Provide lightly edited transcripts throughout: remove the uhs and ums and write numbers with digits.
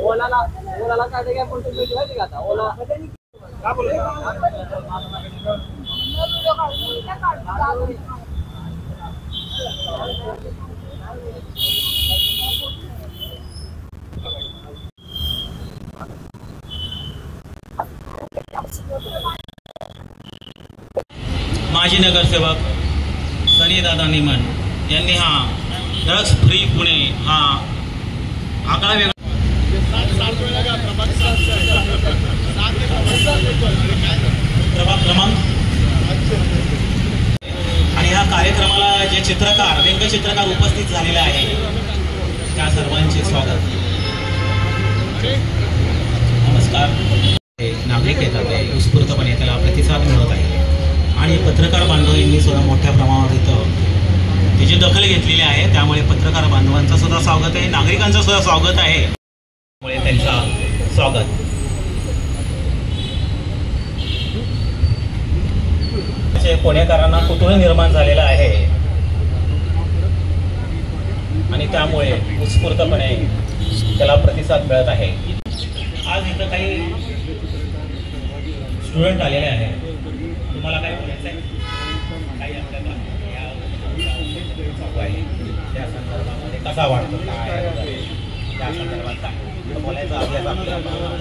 ओलाला काय काय बोलतो माहिती का आता ओला काय बोलतो माजी नगरसेवक सनी दादा निमन यांनी हा ड्रग्स फ्री पुणे हा आगळा वेगळा प्रभाग क्रमांक आणि ह्या कार्यक्रमाला जे चित्रकार व्यंगचित्रकार उपस्थित झालेले आहे त्या सर्वांचे स्वागत. नमस्कार. नागरिक येतात उत्स्फूर्तपणे त्याला प्रतिसाद मिळत आहे आणि पत्रकार बांधवांनी सुद्धा मोठ्या प्रमाणावर इथं त्याची दखल घेतलेली आहे. त्यामुळे पत्रकार बांधवांचं सुद्धा स्वागत आहे, नागरिकांचं सुद्धा स्वागत आहे. त्यामुळे त्यांचा स्वागत. पुणेकरांना कुतूहल निर्माण झालेलं आहे आणि त्यामुळे उत्स्फूर्तपणे त्याला प्रतिसाद मिळत आहे. आज इथं काही स्टुडंट आलेले आहेत. तुम्हाला काय बोलायचं आहे? काही आपल्याला त्या संदर्भामध्ये कसा वाटतो काय त्या संदर्भात बोलायचा अभ्यास आपल्याला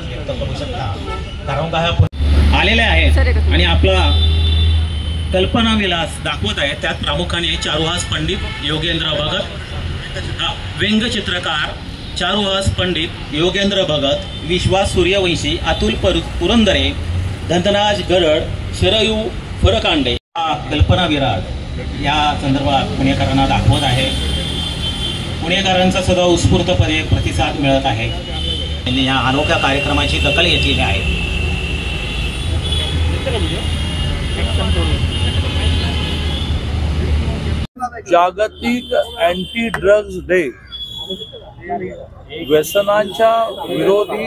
व्यक्त करू शकता. कारण काय आलेले आहेत आणि आपला कल्पना विलास दाखवत आहे. त्यात प्रामुख्याने चारुहास पंडित योगेंद्र भगत, व्यंगचित्रकार चारुहास पंडित योगेंद्र भगत, विश्वास सूर्यवंशी, अतुल पुरंदरे, धनराज गरड, शरयू फरकांडे, कल्पना विराट या संदर्भात पुणेकरांना दाखवत आहे. पुणेकरांचा सुद्धा उत्स्फूर्तपणे प्रतिसाद मिळत आहे. त्यांनी या अनोख्या कार्यक्रमाची दखल घेतलेली आहे. जागतिक अँटी ड्रग्ज डे व्यसनांच्या विरोधी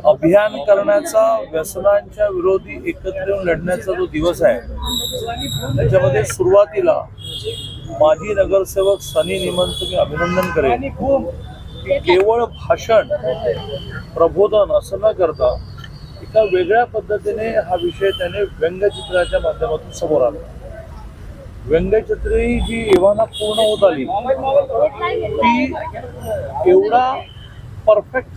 अभियान करण्याचा, व्यसनांच्या विरोधी एकत्र येऊन लढण्याचा जो दिवस आहे त्याच्यामध्ये सुरुवातीला माजी नगरसेवक सनी निमनचं मी अभिनंदन करेन की केवळ भाषण प्रबोधन असं न करता एका वेगळ्या पद्धतीने हा विषय त्याने व्यंगचित्राच्या माध्यमातून समोर आला. व्यंगचित्री जी एव्हाना पूर्ण होत आली ती एवढा परफेक्ट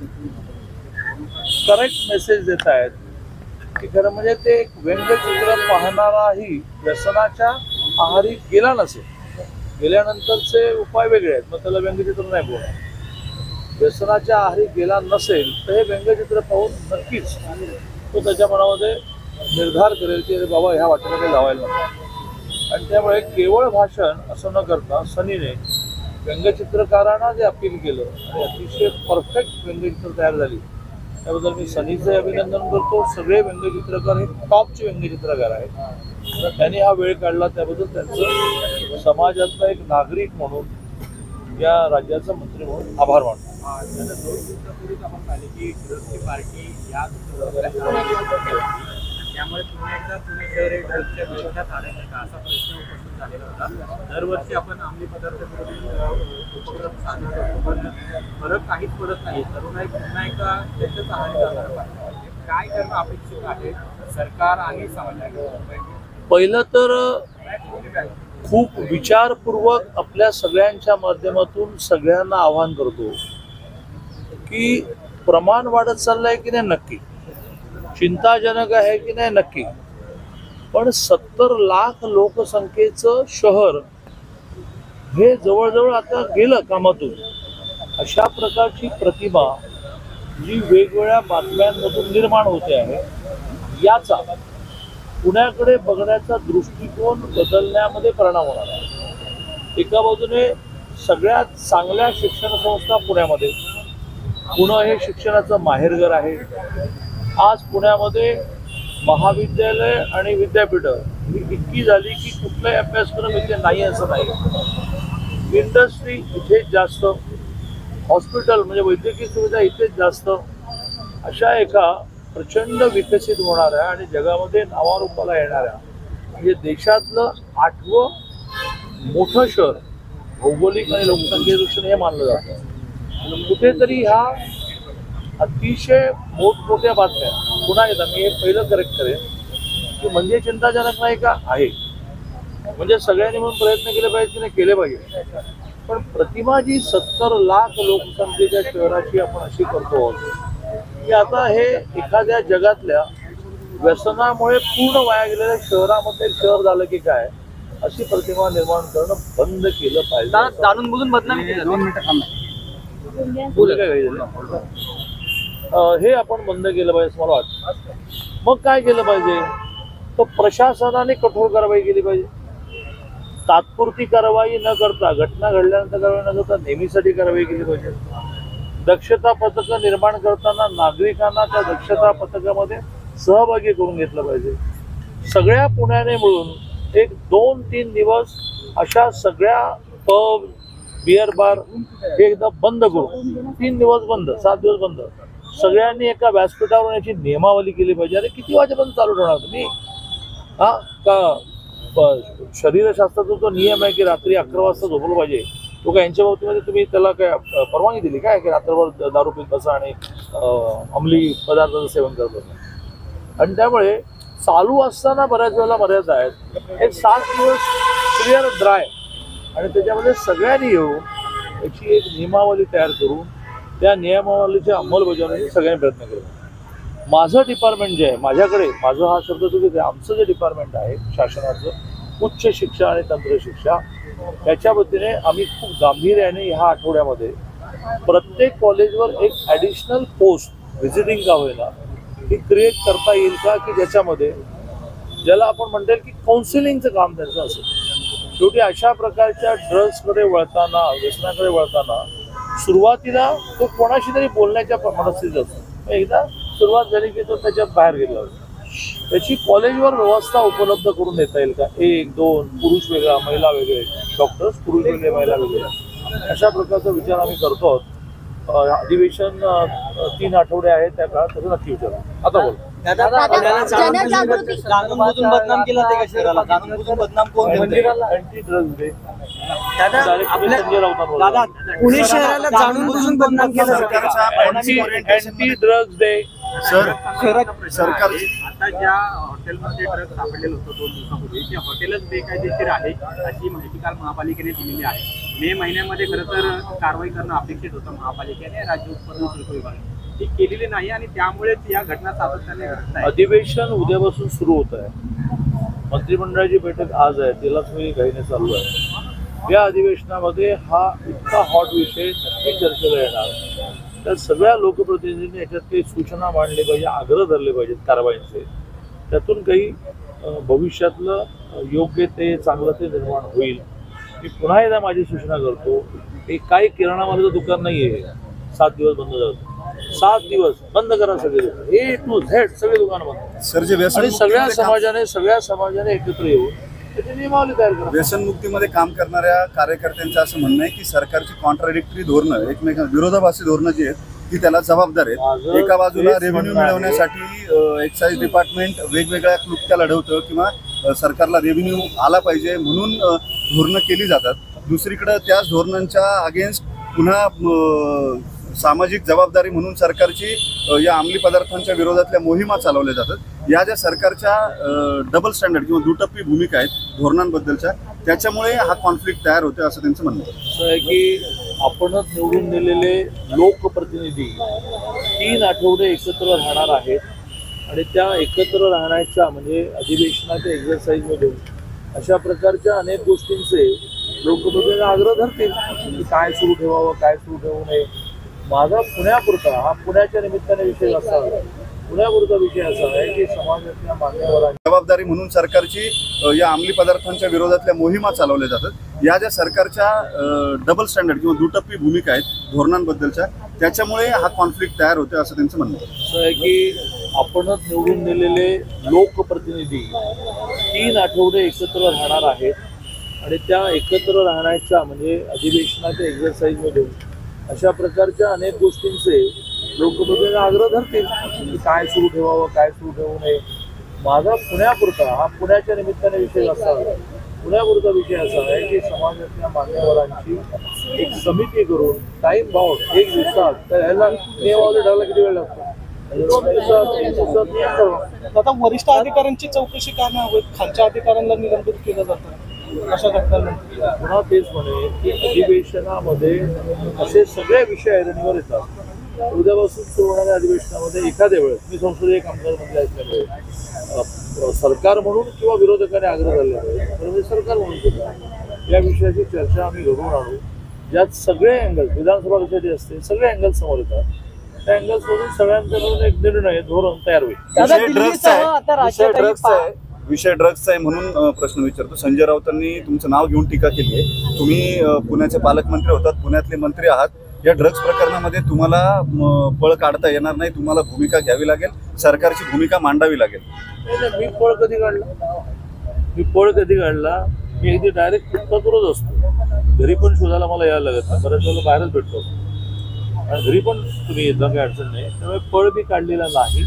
करेक्ट मेसेज देत आहेत की खरं म्हणजे ते एक व्यंगचित्र पाहणाराही व्यसनाच्या आहारी गेला नसेल. गेल्यानंतरचे उपाय वेगळे आहेत, मग त्याला व्यंगचित्र नाही बोलणार. व्यसनाच्या आहारी गेला नसेल तर हे व्यंगचित्र पाहून नक्कीच तो त्याच्या मनामध्ये निर्धार करेल की अरे बाबा ह्या वाटेला काही लावायला नको. आणि त्यामुळे केवळ भाषण असं न करता सनीने व्यंगचित्रकारांना जे अपील केलं आणि अतिशय परफेक्ट व्यंगचित्र तयार झाली त्याबद्दल मी सनीचे अभिनंदन करतो. सगळे व्यंगचित्रकार हे टॉपचे व्यंगचित्रकार आहेत. तर त्यांनी हा वेळ काढला त्याबद्दल त्यांचं समाजातला एक नागरिक म्हणून या राज्याचा मंत्री म्हणून आभार मानतो. आपण पाहिले की विरोधी पार्टी या त्यामुळे पुन्हा एकदा पुणे शहर हे ड्रग्सच्या विरोधात आढळेल का असा प्रश्न उपस्थित झालेला होता. दरवर्षी आपण अंमली पदार्थ विरोधी उपक्रम साजरा करतो पण फरक काहीच पडत नाही. तरुणाई पुन्हा एकदा त्याच्याच आहारी जाणार पाहिजे. काय करणं अपेक्षित आहे सरकार आणि समाजाने? पहिलं तर खूप विचारपूर्वक आपल्या सगळ्यांच्या माध्यमातून सगळ्यांना आवाहन करतो की प्रमाण वाढत चाललंय की नाही नक्की, चिंताजनक आहे की नाही नक्की, पण 70 लाख लोकसंख्येचं शहर हे जवळजवळ आता गेलं कामातून. अशा प्रकारची प्रतिमा जी वेगवेगळ्या बातम्यांमधून निर्माण होते आहे याचा पुण्याकडे बघण्याचा दृष्टिकोन बदलण्यामध्ये परिणाम होणार आहे. एका बाजूने सगळ्यात चांगल्या शिक्षण संस्था पुण्यामध्ये, पुणे हे शिक्षणाचं माहेरघर आहे. आज पुण्यामध्ये महाविद्यालय आणि विद्यापीठं ही इतकी झाली की कुठलाही अभ्यासक्रम इथे नाही असं नाही. इंडस्ट्री इथेच जास्त, हॉस्पिटल म्हणजे वैद्यकीय सुविधा इथेच जास्त. अशा एका प्रचंड विकसित होणाऱ्या आणि जगामध्ये नावारूपाला येणाऱ्या म्हणजे देशातलं 8वं मोठं शहर भौगोलिक आणि लोकसंख्येदृष्टीने हे मानलं जातं. कुठेतरी ह्या अतिशय मोठमोठ्या बातम्या पुन्हा एकदा मी हे पहिलं करेक्ट करेन की म्हणजे चिंताजनक नाही का आहे, म्हणजे सगळ्यांनी म्हणून प्रयत्न केले पाहिजे की नाही केले पाहिजे. पण प्रतिमा जी 70 लाख लोकसंख्येच्या शहराची आपण अशी करतो की आता हे एखाद्या जगातल्या व्यसनामुळे पूर्ण वाया गेलेल्या शहरामध्ये शहर झालं की काय अशी प्रतिमा निर्माण करणं बंद केलं पाहिजे. जाणून बुजून बदनामी केली. 2 मिनिटं बोलू काय काही झालं? हे आपण बंद केलं पाहिजे असं मला वाटतं. मग काय केलं पाहिजे तर प्रशासनाने कठोर कारवाई केली पाहिजे. तात्पुरती कारवाई न करता, घटना घडल्यानंतर कारवाई न करता नेहमीसाठी कारवाई केली पाहिजे. दक्षता पथकं निर्माण करताना नागरिकांना त्या दक्षता पथकामध्ये सहभागी करून घेतलं पाहिजे. सगळ्या पुण्याने मिळून एक 2-3 दिवस अशा सगळ्या पब बिअर बार हे एकदा बंद करून 3 दिवस बंद, 7 दिवस बंद, सगळ्यांनी एका व्यासपीठावर याची नियमावली केली पाहिजे. अरे किती वाजेपर्यंत चालू ठेवणार तुम्ही? हा का शरीरशास्त्राचा जो नियम आहे की रात्री 11 वाजता झोपलं पाहिजे, तो काय यांच्या बाबतीमध्ये तुम्ही त्याला काय परवानगी दिली काय की रात्रभर दारू पीत बसा आणि अंमली पदार्थाचं सेवन करत बसा? आणि त्यामुळे चालू असताना बऱ्याच वेळेला मर्यादा आहेत. एक 7 दिवस क्लिअर ड्राय आणि त्याच्यामध्ये सगळ्यांनी येऊन याची एक नियमावली तयार करून त्या नियमावलीच्या अंमलबजावणीचे सगळ्यांनी प्रयत्न केला. माझं डिपार्टमेंट जे आहे, माझं हा शब्द चुकीचा आहे, आमचं जे डिपार्टमेंट आहे शासनाचं उच्च शिक्षा आणि तंत्रशिक्षा, त्याच्या वतीने आम्ही खूप गांभीर्याने ह्या आठवड्यामध्ये प्रत्येक कॉलेजवर एक ॲडिशनल पोस्ट व्हिजिटिंग का होईना ही क्रिएट करता येईल का की ज्याच्यामध्ये ज्याला आपण म्हणता येईल की काउन्सिलिंगचं काम त्यांचं असेल. शेवटी अशा प्रकारच्या ड्रग्सकडे वळताना, व्यसनाकडे वळताना सुरुवातीला तो कोणाशी तरी बोलण्याच्या मनस्थितीत असतो. एकदा सुरुवात झाली की तो त्याच्यात बाहेर गेला होता. त्याची कॉलेजवर व्यवस्था उपलब्ध करून देता येईल का? 1-2 पुरुष वेगळा, महिला वेगळे, डॉक्टर्स पुरुष वेगळे, महिला वेगळे, अशा प्रकारचा विचार आम्ही करतो आहोत. अधिवेशन 3 आठवडे आहेत त्या काळात तसं नक्की विचार. आता बोल. जाणून बुजून बदनाम केलं ते का शहराला? जाणून बुजून बदनाम कोण? मंदिराला अँटी ड्रग्स डे. पुणे शहराला जाणून बुजून बदनाम केलं. Anti drugs day. सरकार आता ज्या हॉटेलमध्ये ड्रग्ज सापडलेलं होतं 2 दिवसापूर्वी, ते हॉटेलच बेकायदेशीर आहे अशी माहिती काल महापालिकेने दिलेली आहे. मे महिन्यामध्ये खरं तर कारवाई करणं अपेक्षित होतं महापालिकेने, राज्य उत्पन्न शुल्क विभागाने ती केलेली नाही आणि त्यामुळेच या घटना सातत्याने घडत आहेत. अधिवेशन उद्यापासून सुरू होत आहे. मंत्रिमंडळाची बैठक आज आहे, तिलाच मी घाईने चालू आहे. या अधिवेशनामध्ये हा इतका हॉट विषय नक्की चर्चेला येणार. त्या सगळ्या लोकप्रतिनिधींनी याच्यात काही सूचना मांडले पाहिजे, आग्रह धरले पाहिजेत कारवाईचे. त्यातून काही भविष्यातलं योग्य ते चांगलं ते निर्माण होईल. मी पुन्हा एकदा माझी सूचना करतो की काही किराणामालाचं दुकान नाही आहे 7 दिवस बंद झालं. 7 दिवस बंद करा सगळे दुकान, A to Z सगळे दुकान बंद. सर, जे आणि सगळ्या समाजाने एकत्र येऊन त्याची नियमावली तयार करा. व्यसनमुक्तीमध्ये काम करणाऱ्या कार्यकर्त्यांचं असं म्हणणं आहे की सरकारची कॉन्ट्राडिक्टरी धोरणं, एकमेकांना विरोधाभासी धोरणं जी आहेत ती त्याला जबाबदार आहेत. एका बाजूला रेव्हेन्यू मिळवण्यासाठी एक्साईज डिपार्टमेंट वेगवेगळ्या क्लुप्त्या लढवतं किंवा सरकारला रेव्हेन्यू आला पाहिजे म्हणून धोरणं केली जातात. दुसरीकडं त्याच धोरणांच्या अगेन्स्ट पुन्हा सामाजिक जबाबदारी म्हणून सरकारची या अंमली पदार्थांच्या विरोधातल्या मोहिमा चालवल्या जातात. या ज्या सरकारच्या डबल स्टँडर्ड किंवा दुटप्पी भूमिका आहेत धोरणांबद्दलच्या, त्याच्यामुळे हा कॉन्फ्लिक्ट तयार होतो असं त्यांचं म्हणणं असं आहे की आपणच निवडून दिलेले लोकप्रतिनिधी 3 आठवडे एकत्र राहणार आहेत आणि त्या एकत्र राहण्याच्या म्हणजे अधिवेशनाच्या एक्झरसाईजमध्ये अशा प्रकारच्या अनेक गोष्टींचे लोकप्रतिनिधी आग्रह धरतील की काय सुरू ठेवावं, काय सुरू ठेवू नये. माझा पुण्यापुरता हा पुण्याच्या निमित्ताने विषय असा आहे, पुण्यापुरता विषय असा आहे की समाजातल्या मान्यवरांची जबाबदारी म्हणून सरकारची या अंमली पदार्थांच्या विरोधातल्या मोहिमा चालवल्या जातात. या ज्या सरकारच्या डबल स्टँडर्ड किंवा दुटप्पी भूमिका आहेत धोरणांबद्दलच्या, त्याच्यामुळे हा कॉन्फ्लिक्ट तयार होतो असं त्यांचं म्हणणं आहे. असं आहे की आपणच निवडून दिलेले लोकप्रतिनिधी 3 आठवडे एकत्र राहणार आहेत आणि त्या एकत्र राहण्याच्या म्हणजे अधिवेशनाच्या एक्झरसाईजमध्ये अशा प्रकारच्या अनेक गोष्टींचे लोकप्रतिनिधी आग्रह धरतील की काय सुरू ठेवावं, काय सुरू ठेवू नये. माझा पुण्यापुरता हा पुण्याच्या निमित्ताने विषय असा आहे, पुण्यापुरता विषय असा आहे की समाजातल्या मान्यवरांची एक समिती करून टाइम बाउंड 1 दिवसात तर ह्याला नियमावली ठरवायला किती वेळ लागतो? 2 दिवसात 1 दिवसात नियम ठरवा. आता वरिष्ठ अधिकाऱ्यांची चौकशी का नाही होत? खालच्या अधिकाऱ्यांना निलंबित केलं जातं अशा घटनांनंतर. पुन्हा तेच म्हणेल की अधिवेशनामध्ये असे सगळे विषय ऐरणीवर येतात. उद्यापासून सुरू होणाऱ्या अधिवेशनामध्ये एखाद्या वेळेस मी संसदीय कामकाज मंत्री असल्यामुळे सरकार म्हणून किंवा विरोधकांनी आग्रह धरल्यामुळे तर सरकार म्हणून सुद्धा या विषयाची चर्चा आम्ही घडवून आणू, ज्यात सगळे अँगल्स विधानसभा कशाची असते सगळे अँगल्स समोर येतात. त्या अँगल्समधून सगळ्यांचा मिळून एक निर्णय धोरण तयार होईल. विषय ड्रग्सचा आहे म्हणून प्रश्न विचारतो. संजय राऊतांनी तुमचं नाव घेऊन टीका केली आहे. तुम्ही पुण्याचे पालकमंत्री होतात, पुण्यातले मंत्री आहात. या ड्रग्स प्रकरणामध्ये तुम्हाला पळ काढता येणार नाही, तुम्हाला भूमिका घ्यावी लागेल, सरकारची भूमिका मांडावी लागेल. मी पळ कधी काढला? मी अगदी डायरेक्ट फुटपाथवरच असतो. घरी पण शोधायला मला यायला लागत नाही, बऱ्याच वेळेला बाहेरच भेटतो आणि घरी पण तुम्ही येता काही अडचण नाही. त्यामुळे पळ मी काढलेला नाही.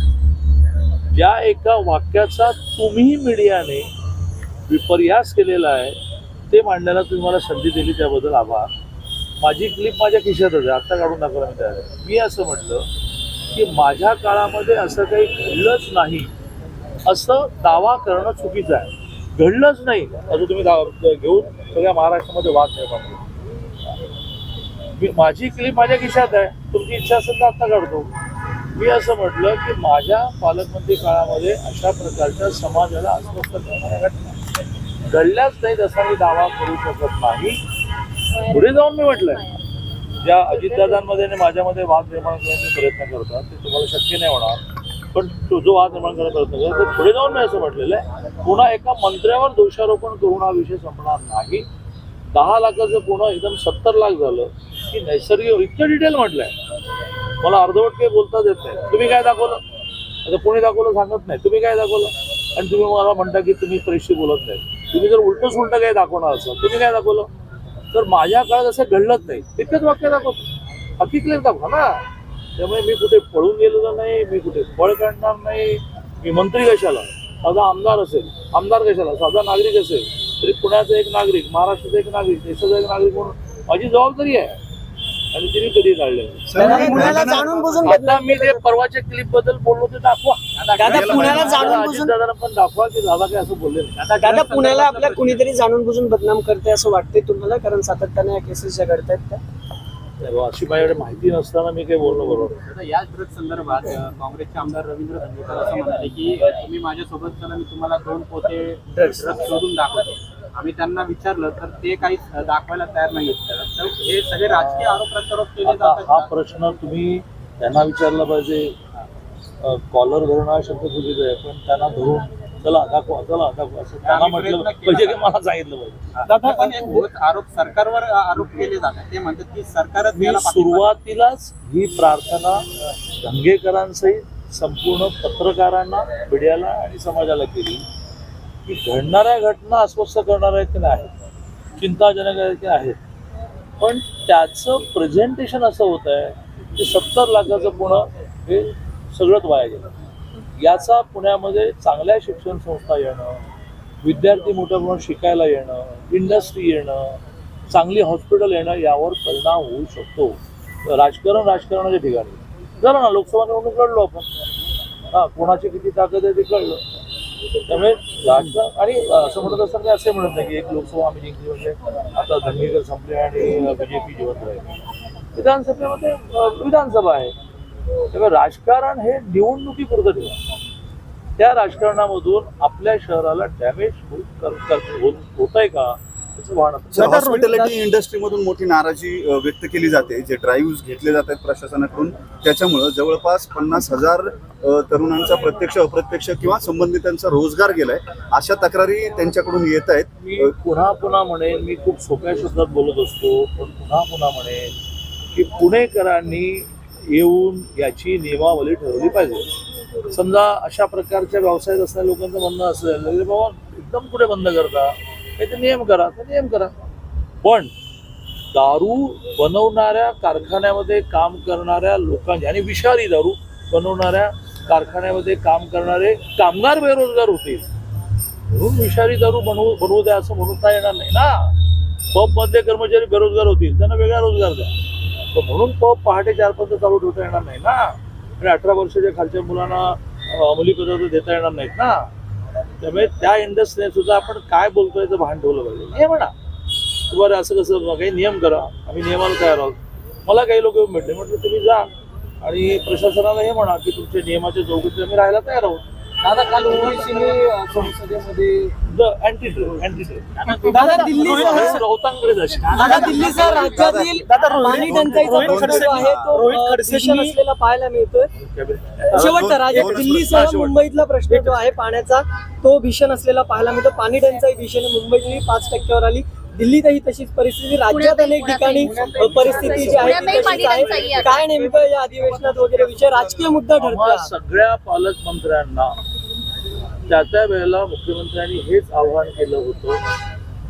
ज्या एका वाक्याचा तुम्ही मीडियाने विपर्यास केलेला आहे ते मांडण्याला तुम्ही मला संधी दिली त्याबद्दल आभार. माझी क्लिप माझ्या खिशातच आहे, आत्ता काढून दाखवला मी तयार आहे. मी असं म्हटलं की माझ्या काळामध्ये असं काही घडलंच नाही असं दावा करणं चुकीचं आहे. घडलंच नाही असं तुम्ही घेऊन सगळ्या महाराष्ट्रामध्ये वाद निर्माण केला. माझी क्लिप माझ्या खिशात आहे, तुमची इच्छा असेल तर आत्ता काढतो. मी असं म्हटलं की माझ्या पालकमंत्री काळामध्ये अशा प्रकारच्या समाजाला अस्वस्थ करणाऱ्या घटना घडल्याच नाहीत असा मी दावा करू शकत नाही. पुढे जाऊन मी म्हटलंय ज्या अजितदादांमध्ये आणि माझ्यामध्ये वाद निर्माण करण्याचे प्रयत्न करतात ते तुम्हाला शक्य नाही होणार, पण तो जो वाद निर्माण करण्याचा प्रयत्न करतो पुढे जाऊन मी असं म्हटलेलं आहे पुन्हा एका मंत्र्यावर दोषारोपण करून हा विषय संपणार नाही. 10 लाखाचं पुन्हा एकदम 70 लाख झालं की नैसर्गिक इतकं डिटेल म्हटलंय मला अर्धवट काही बोलताच येत नाही. तुम्ही काय दाखवलं? आता कोणी दाखवलं सांगत नाही. तुम्ही काय दाखवलं? आणि तुम्ही मला म्हणता की तुम्ही प्रेसशी बोलत नाही. तुम्ही जर उलटं सुलटं काही दाखवणार असाल तुम्ही काय दाखवलं? तर माझ्या काळात असं घडलंच नाही. इतकंच वाक्य दाखवतो, हकीकत दाखवा ना. त्यामुळे मी कुठे पळून गेलेलो नाही, मी कुठे पळ काढणार नाही. मी मंत्री कशाला, साधा आमदार असेल, आमदार कशाला, साधा नागरिक असेल तरी पुण्याचा एक नागरिक, महाराष्ट्राचा एक नागरिक, देशाचा एक नागरिक म्हणून माझी जबाबदारी आहे आणि तिने कधी काढले. आता मी जे परवाच्या क्लिप बद्दल बोललो ते दाखवा. दादा पण दाखवा की दादा काय असं बोलले नाही. दादा पुण्याला आपल्या कुणीतरी जाणून बुजून बदनाम करते असं वाटतंय तुम्हाला? कारण सातत्याने या केसेस ज्या घडतायत त्या अशी माझ्याकडे माहिती नसताना मी काही बोलणं बरोबर. याच ड्रग्स संदर्भात काँग्रेसचे आमदार रवींद्र धंगेकर असं म्हणाले की तुम्ही माझ्यासोबत चला, मी तुम्हाला 2 पोते ड्रग्स शोधून दाखवतो. आम्ही त्यांना विचारलं तर ते काही दाखवायला तयार नाही. तर हे सगळे राजकीय आरोप प्रत्यारोप केले जातात. हा प्रश्न तुम्ही त्यांना विचारला पाहिजे. कॉलर धरणं हा शब्द चुकीचा आहे, पण त्यांना धरून चला दाखवा असं त्यांना म्हटलं पाहिजे की मला सांगितलं पाहिजे. दादा पण एक आरोप सरकारवर आरोप केले जातात. ते म्हणतात की सरकारच मी सुरुवातीलाच ही प्रार्थना धंगेकरांसहित संपूर्ण पत्रकारांना, मीडियाला आणि समाजाला केली की घडणाऱ्या घटना अस्वस्थ करणाऱ्या की नाही, चिंताजनक आहेत की आहेत, पण त्याचं प्रेझेंटेशन असं होत आहे की 70 लाखाचं पुणे हे सगळंच वाया गेलं. याचा पुण्यामध्ये चांगल्या शिक्षण संस्था येणं, विद्यार्थी मोठ्या प्रमाणात शिकायला येणं, इंडस्ट्री येणं, चांगली हॉस्पिटल येणं यावर परिणाम होऊ शकतो. राजकारणाच्या ठिकाणी जरा ना लोकसभा निवडणूक लढलो आपण, कोणाची किती ताकद आहे ते कळलं. त्यामुळे राजकारण आणि असं म्हणत असताना असे म्हणत नाही की एक लोकसभा आम्ही जिंकली म्हणजे आता धंगेकर संपले आणि BJP जिवंत राहील. विधानसभेमध्ये विधानसभा आहे. त्यामुळे राजकारण हे निवडणुकीपुरतं ठेवा. त्या राजकारणामधून आपल्या शहराला डॅमेज होत आहे का त्याचं वाहन. हॉस्पिटॅलिटी इंडस्ट्रीमधून मोठी नाराजी व्यक्त केली जाते. जे ड्राईव्ह घेतले जात आहेत प्रशासनाकडून त्याच्यामुळं जवळपास 50,000 तरुणांचा प्रत्यक्ष अप्रत्यक्ष किंवा संबंधितांचा रोजगार गेलाय अशा तक्रारी त्यांच्याकडून येत आहेत. मी पुन्हा म्हणेन, मी खूप सोप्या शब्दात बोलत असतो, पण पुन्हा म्हणेन की पुणेकरांनी येऊन याची नियमावली ठरवली पाहिजे. समजा अशा प्रकारच्या व्यवसायात असणाऱ्या लोकांचं म्हणणं असेल बाबा एकदम कुठे बंद करता, ते नियम करा, तर नियम करा. पण दारू बनवणाऱ्या कारखान्यामध्ये काम करणाऱ्या लोकांची आणि विषारी दारू बनवणाऱ्या कारखान्यामध्ये काम करणारे कामगार बेरोजगार होतील म्हणून विषारी दारू बनवू द्या असं म्हणता येणार नाही ना. पब मधले कर्मचारी बेरोजगार होतील, त्यांना वेगळा रोजगार द्या. पण म्हणून पब पहाटे 4 पर्यंत चालू ठेवता येणार नाही ना. आणि 18 वर्षाच्या खालच्या मुलांना अंमली पदार्थ देता येणार नाहीत ना. त्यामुळे त्या इंडस्ट्रीने सुद्धा आपण काय बोलतोय याचं भान ठेवलं पाहिजे. हे म्हणा बरं असं कसं काही नियम करा, आम्ही नियमाला तयार आहोत. मला काही लोक येऊन भेटले, म्हटलं तुम्ही जा आणि प्रशासनाला हे म्हणा की तुमच्या नियमाच्या चौकटीत आम्ही राहायला तयार आहोत. दादा काल ओवैसीने संसदेमध्ये दादा दिल्लीसह राज्यातील पाणी टंचाईचा प्रश्न जो आहे तो भीषण असलेला पाहायला मिळतोय. शेवटचा राज्यात दिल्लीसह मुंबईतला प्रश्न जो आहे पाण्याचा तो भीषण असलेला पाहायला मिळतो. पाणी टंचाई भीषण मुंबईतली 5% आली, दिल्लीतही तशीच परिस्थिती, राज्यात अनेक ठिकाणी परिस्थिती जी आहे ती तशीच आहे. काय नेमकं या अधिवेशनात वगैरे विषय राजकीय मुद्दा ठरतो. सगळ्या पालकमंत्र्यांना त्या वेळेला मुख्यमंत्र्यांनी हेच आवाहन केलं होतं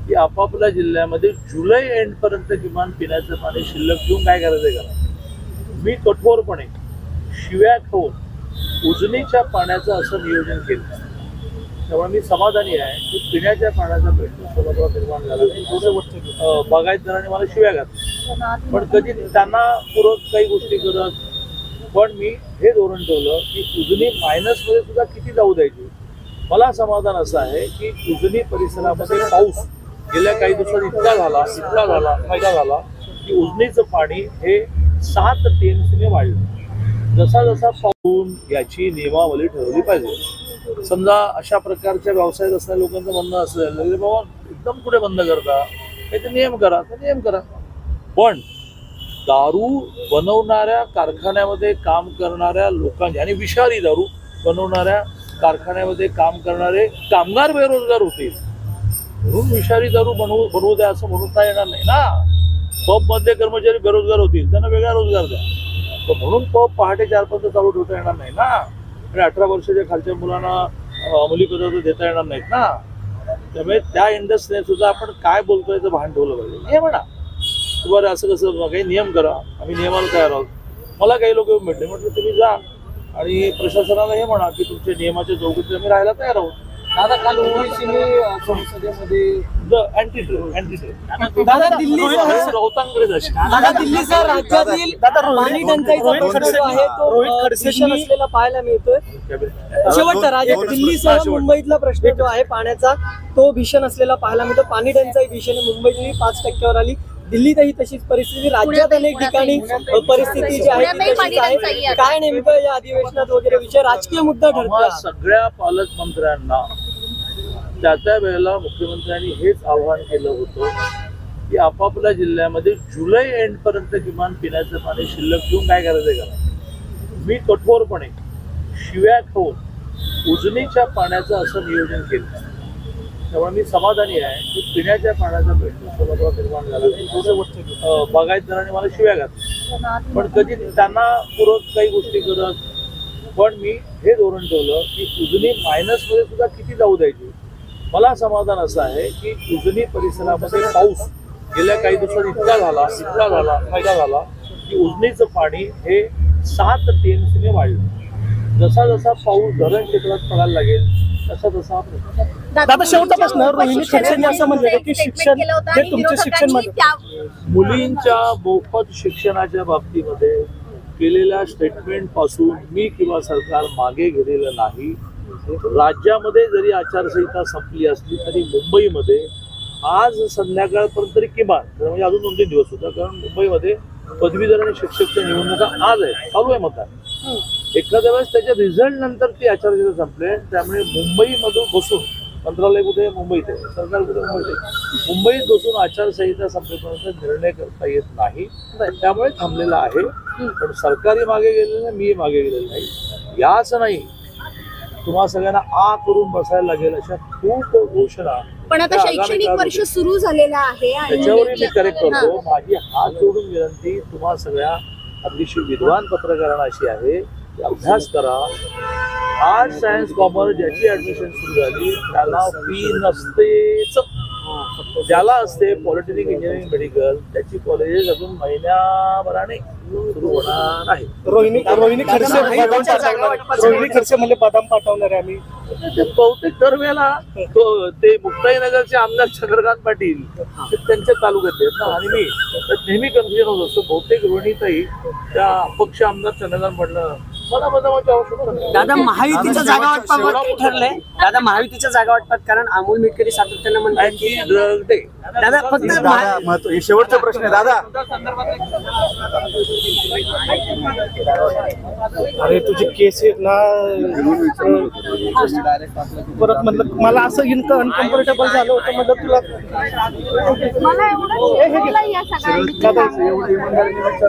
की आपापल्या जिल्ह्यामध्ये जुलै एंड पर्यंत किमान पिण्याचं पाणी शिल्लक घेऊन काय करायचं का. मी कठोरपणे शिव्या खाऊन उजनीच्या पाण्याचं असं नियोजन केलं. त्यामुळे मी समाधानी आहे की पिण्याच्या पाण्याचा प्रश्न सोलापुरात निर्माण झाला नाही. बागायतदारांनी मला शिव्या घातल्या, पण कधी त्यांना पूरक काही गोष्टी करत. पण मी हे धोरण ठेवलं की उजनी मायनसमध्ये सुद्धा किती जाऊ द्यायची. मला समाधान असं आहे की उजनी परिसरामध्ये पाऊस गेल्या काही दिवसात इतका झाला की उजनीचं पाणी हे 7 टीएमसीने वाढलं. जसा जसा पाऊस याची नियमावली ठरवली पाहिजे. समजा अशा प्रकारच्या व्यवसायात असणाऱ्या लोकांचं म्हणणं असेल बाबा एकदम कुठे बंद करता, ते नियम करा, तर नियम करा. पण दारू बनवणाऱ्या कारखान्यामध्ये काम करणाऱ्या लोकांचे आणि विषारी दारू बनवणाऱ्या कारखान्यामध्ये काम करणारे कामगार बेरोजगार होतील. म्हणून विषारी दारू बनवू द्या असं म्हणता येणार नाही ना. पब मधले कर्मचारी बेरोजगार होतील, त्यांना वेगळा रोजगार द्या. पण म्हणून पब पहाटे 4 पर्यंत चालू ठेवता येणार नाही ना. आणि 18 वर्षाच्या खालच्या मुलांना अंमली पदार्थ देता येणार नाहीत ना. त्यामुळे त्या इंडस्ट्रीने सुद्धा आपण काय बोलतोय याचं भान ठेवलं पाहिजे. हे म्हणा बरं असं कसं काही नियम करा, आम्ही नियमाला तयार आहोत. मला काही लोक येऊन भेटले, म्हटलं तुम्ही जा आणि प्रशासनाला हे म्हणा की तुमच्या नियमाच्या चौकटीत आम्ही राहायला तयार आहोत. दादा काल ओवैसीने संसदेमध्ये दादा दिल्लीसह राज्यातील पाणी टंचाईचा प्रश्न जो आहे तो भीषण असलेला पाहायला मिळतोय. शेवटचा राज्यात दिल्लीसह मुंबईतला प्रश्न जो आहे पाण्याचा तो भीषण असलेला पाहायला मिळतो. पाणी टंचाई भीषण मुंबईतली 5% आली, दिल्लीतही तशीच परिस्थिती, राज्यात अनेक ठिकाणी परिस्थिती जी आहे ती तशीच आहे. काय नेमकं या अधिवेशनात वगैरे विषय राजकीय मुद्दा ठरतो. सगळ्या पालकमंत्र्यांना त्या वेळेला मुख्यमंत्र्यांनी हेच आवाहन केलं होतं की आपापल्या जिल्ह्यामध्ये जुलै एंड पर्यंत किमान पिण्याचं पाणी शिल्लक घेऊन काय करायचं का. मी कठोरपणे शिव्या खाऊन उजनीच्या पाण्याचं असं नियोजन केलं. त्यामुळे मी समाधानी आहे की पिण्याच्या पाण्याचा प्रश्न सोलापुरात निर्माण झाला नाही. बागायतदारांनी मला शिव्या घातल्या, पण कधी त्यांना पूरक काही गोष्टी करत. पण मी हे धोरण ठेवलं की उजनी मायनसमध्ये सुद्धा किती जाऊ द्यायची. मला समाधान असं आहे की उजनी परिसरामध्ये पाऊस गेल्या काही दिवसात इतका झाला की उजनीचं पाणी हे 7 टीएमसीने वाढलं. जसा जसा पाऊस धरण क्षेत्रात पडायला लागेल तसा दादा शेवटचा प्रश्न रोहिणी खडसेंनी असं म्हणलं की शिक्षण हे तुमचे शिक्षण मुलींच्या मोफत शिक्षणाच्या बाबतीमध्ये केलेल्या स्टेटमेंट पासून मी किंवा सरकार मागे गेलेलं नाही. राज्यामध्ये जरी आचारसंहिता संपली असली तरी मुंबईमध्ये आज संध्याकाळपर्यंत तरी किमान म्हणजे अजून 2-3 दिवस होता, कारण मुंबईमध्ये पदवीधर आणि शिक्षकच्या निवडणुका आज आहे, चालू आहे मतदान. एखाद्या वेळेस त्याच्या रिझल्ट नंतर ती आचारसंहिता संपले. त्यामुळे मुंबईमधून बसून मंत्रालय कुठे मुंबईत आहे, सरकार कुठे मुंबईत आहे, मुंबईत बसून आचारसंहिता संपेपर्यंत निर्णय करता येत नाही. त्यामुळे थांबलेला आहे. पण सरकारी मागे गेलेलं नाही, मी मागे गेलेलं नाही. याच नाही तुम्हा सगळ्यांना करून बसायला लागेल अशा खूप घोषणा. पण आता शैक्षणिक वर्ष सुरू झालेलं आहे आणि त्याच्यावर मी करेक्ट करतो. माझी हात जोडून विनंती तुम्हा सगळ्या अतिशय विद्वान पत्रकारांना अशी आहे की अभ्यास करा. आर्ट्स सायन्स कॉमर्स ज्याची ऍडमिशन सुरू झाली त्याला फी नसतेच. फक्त ज्याला असते पॉलिटेक्निक इंजिनिअरिंग मेडिकल त्याची कॉलेजेस अजून महिन्याभराने सुरू होणार आहे. रोहिणी खडसे म्हणजे बदाम पाठवणार आहे आम्ही. ते बहुतेक दरवेळेला ते मुक्ताईनगरचे आमदार चंद्रकांत पाटील ते त्यांच्या तालुक्यातले आहेत ना, आणि मी तर नेहमी कन्फ्युजन होत असतो. बहुतेक रोहिणीताई त्या अपक्ष आमदार चंद्रकांत म्हटलं मला बदलावायची आवश्यकता नाही. दादा महायुतीच्या जागा वाटपावर काय ठरलंय? दादा महायुतीच्या जागा वाटपात, कारण अमोल मिटकरी सातत्यानं म्हणतात की ड्रग डे. दादा फक्त दादा हे शेवटचा प्रश्न आहे दादा. अरे तुझे केस आहेत ना, परत म्हटलं मला असं अनकम्फर्टेबल झालं होतं. म्हटलं तुला मला एवढं या सगळ्यांनी